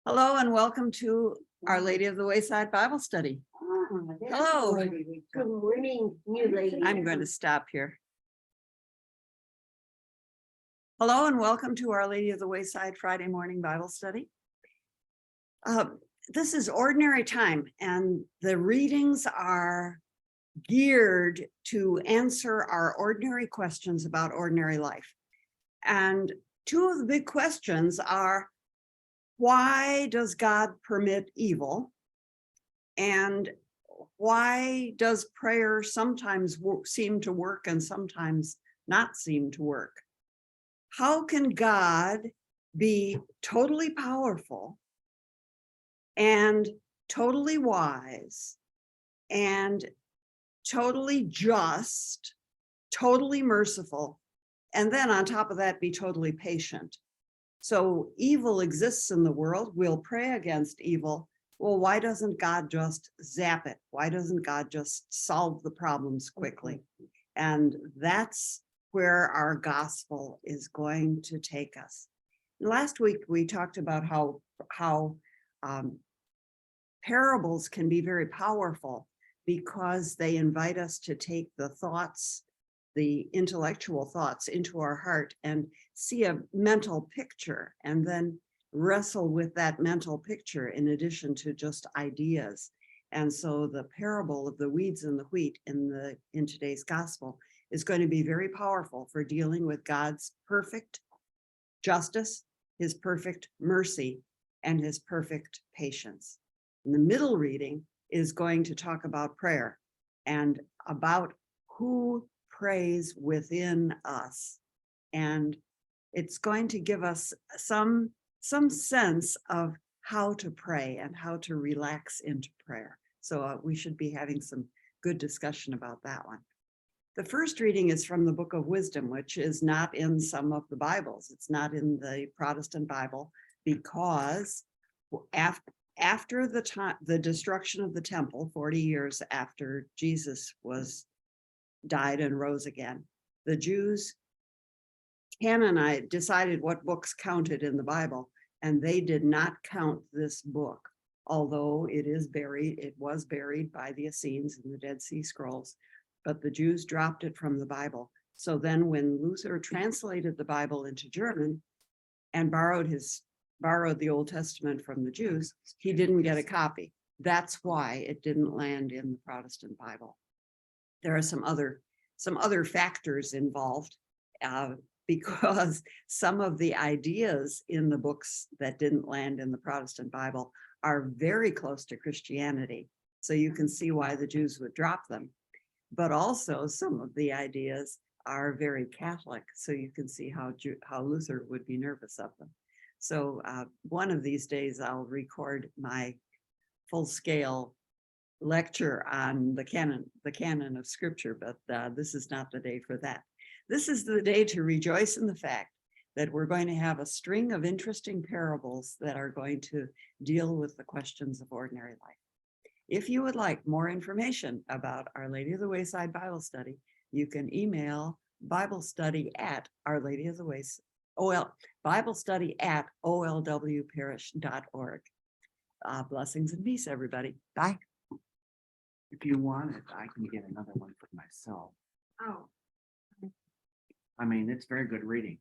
Hello and welcome to Our Lady of the Wayside Bible Study. Hello. Good morning, new lady. I'm going to stop here. Hello and welcome to Our Lady of the Wayside Friday morning Bible study. This is ordinary time and the readings are geared to answer our ordinary questions about ordinary life. And two of the big questions are, why does God permit evil? And why does prayer sometimes seem to work and sometimes not seem to work? How can God be totally powerful and totally wise and totally just, totally merciful, and then on top of that be totally patient? So evil exists in the world. We'll pray against evil. Well, why doesn't God just zap it? Why doesn't God just solve the problems quickly? And that's where our gospel is going to take us. Last week, we talked about how parables can be very powerful because they invite us to take the thoughts, the intellectual thoughts into our heart and see a mental picture and then wrestle with that mental picture in addition to just ideas. And so the parable of the weeds and the wheat in today's gospel is going to be very powerful for dealing with God's perfect justice, his perfect mercy, and his perfect patience. And the middle reading is going to talk about prayer and about who prays within us. And it's going to give us some sense of how to pray and how to relax into prayer. So we should be having some good discussion about that one. The first reading is from the Book of Wisdom, which is not in some of the Bibles. It's not in the Protestant Bible because after the destruction of the temple, 40 years after Jesus died and rose again, the Jews decided what books counted in the Bible, and they did not count this book, although it was buried by the Essenes in the Dead Sea Scrolls, but the Jews dropped it from the Bible. So then when Luther translated the Bible into German and borrowed the Old Testament from the Jews, he didn't get a copy. That's why it didn't land in the Protestant Bible. There are some other factors involved because some of the ideas in the books that didn't land in the Protestant Bible are very close to Christianity. So you can see why the Jews would drop them. But also some of the ideas are very Catholic. So you can see how Luther would be nervous of them. So one of these days I'll record my full-scale lecture on the canon of Scripture, but this is not the day for that. This is the day to rejoice in the fact that we're going to have a string of interesting parables that are going to deal with the questions of ordinary life. If you would like more information about Our Lady of the Wayside Bible Study, you can email BibleStudy@olwparish.org. Blessings and peace, everybody. Bye. If you want it, I can get another one for myself. Oh, I mean, it's very good reading.